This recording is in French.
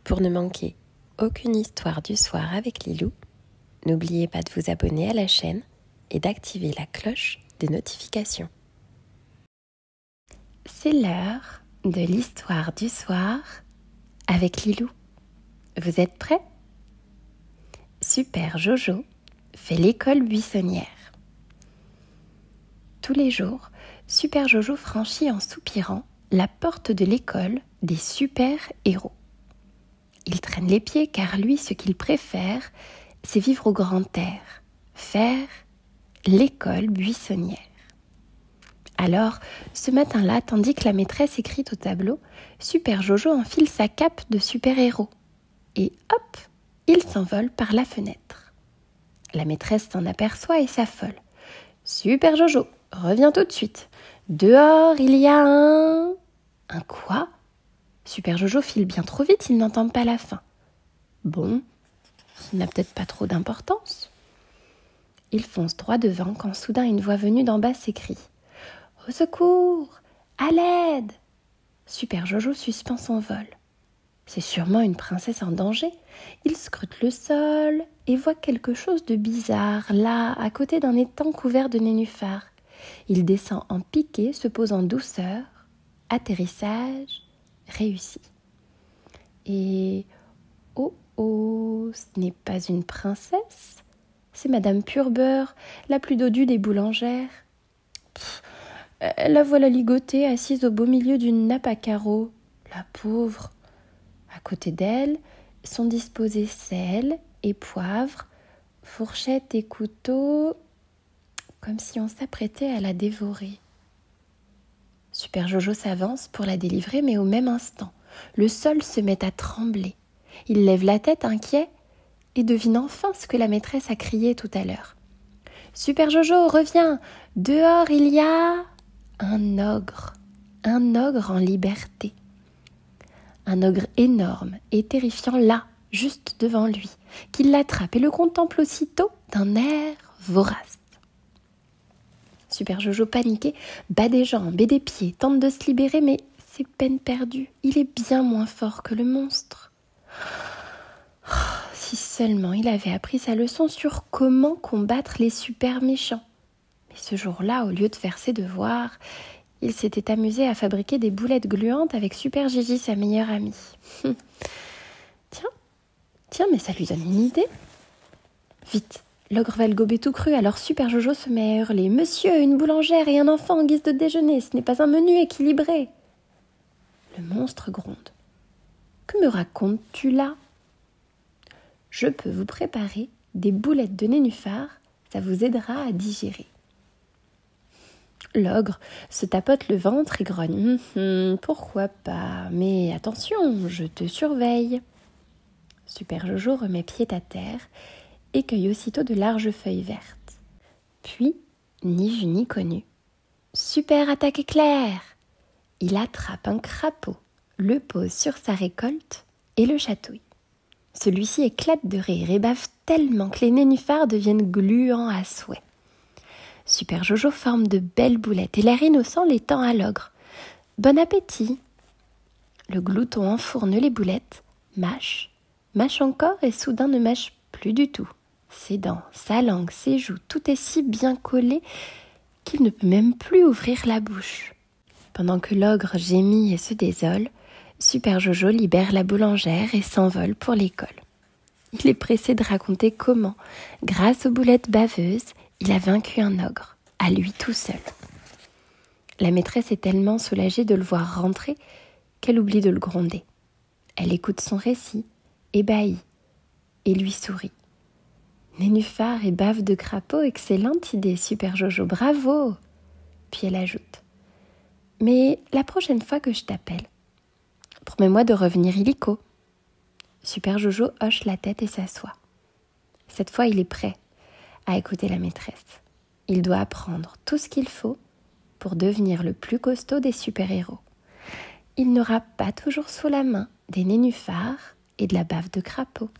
Pour ne manquer aucune histoire du soir avec Lilou, n'oubliez pas de vous abonner à la chaîne et d'activer la cloche des notifications. C'est l'heure de l'histoire du soir avec Lilou. Vous êtes prêts? Super Jojo fait l'école buissonnière. Tous les jours, Super Jojo franchit en soupirant la porte de l'école des super-héros. Il traîne les pieds car lui, ce qu'il préfère, c'est vivre au grand air, faire l'école buissonnière. Alors, ce matin-là, tandis que la maîtresse écrit au tableau, Super Jojo enfile sa cape de super-héros. Et hop, il s'envole par la fenêtre. La maîtresse s'en aperçoit et s'affole. « Super Jojo, reviens tout de suite. Dehors, il y a un... » « Un quoi ?» Super Jojo file bien trop vite, il n'entend pas la fin. Bon, ça n'a peut-être pas trop d'importance. Il fonce droit devant quand soudain une voix venue d'en bas s'écrie « Au secours! À l'aide !» Super Jojo suspend son vol. C'est sûrement une princesse en danger. Il scrute le sol et voit quelque chose de bizarre, là, à côté d'un étang couvert de nénuphars. Il descend en piqué, se pose en douceur. Atterrissage réussi. Et oh, ce n'est pas une princesse, c'est Madame Pure-Beurre, la plus dodue des boulangères. La voilà ligotée, assise au beau milieu d'une nappe à carreaux. La pauvre. À côté d'elle sont disposés sel et poivre, fourchette et couteau, comme si on s'apprêtait à la dévorer. Super Jojo s'avance pour la délivrer, mais au même instant, le sol se met à trembler. Il lève la tête inquiet et devine enfin ce que la maîtresse a crié tout à l'heure. « Super Jojo, reviens! Dehors, il y a... » un ogre en liberté. Un ogre énorme et terrifiant là, juste devant lui, qui l'attrape et le contemple aussitôt d'un air vorace. Super Jojo paniqué, bat des jambes et des pieds, tente de se libérer, mais c'est peine perdue. Il est bien moins fort que le monstre. Oh, si seulement il avait appris sa leçon sur comment combattre les super méchants. Mais ce jour-là, au lieu de faire ses devoirs, il s'était amusé à fabriquer des boulettes gluantes avec Super Gigi, sa meilleure amie. Tiens, mais ça lui donne une idée. Vite, l'ogre va le gober tout cru, alors Super Jojo se met à hurler « Monsieur, une boulangère et un enfant en guise de déjeuner, ce n'est pas un menu équilibré !» Le monstre gronde. « Que me racontes-tu là ?»« Je peux vous préparer des boulettes de nénuphars, ça vous aidera à digérer. » L'ogre se tapote le ventre et grogne « Pourquoi pas, mais attention, je te surveille !» Super Jojo remet pied à terre et cueille aussitôt de larges feuilles vertes. Puis, ni vu ni connu, super attaque éclair! Il attrape un crapaud, le pose sur sa récolte et le chatouille. Celui-ci éclate de rire et bave tellement que les nénuphars deviennent gluants à souhait. Super Jojo forme de belles boulettes et l'air innocent les tend à l'ogre. Bon appétit! Le glouton enfourne les boulettes, mâche encore et soudain ne mâche plus du tout. Ses dents, sa langue, ses joues, tout est si bien collé qu'il ne peut même plus ouvrir la bouche. Pendant que l'ogre gémit et se désole, Super Jojo libère la boulangère et s'envole pour l'école. Il est pressé de raconter comment, grâce aux boulettes baveuses, il a vaincu un ogre, à lui tout seul. La maîtresse est tellement soulagée de le voir rentrer qu'elle oublie de le gronder. Elle écoute son récit, ébahie, et lui sourit. Nénuphar et bave de crapaud, excellente idée, Super Jojo, bravo! Puis elle ajoute « Mais la prochaine fois que je t'appelle, promets-moi de revenir illico. » Super Jojo hoche la tête et s'assoit. Cette fois, il est prêt à écouter la maîtresse. Il doit apprendre tout ce qu'il faut pour devenir le plus costaud des super-héros. Il n'aura pas toujours sous la main des nénuphars et de la bave de crapaud.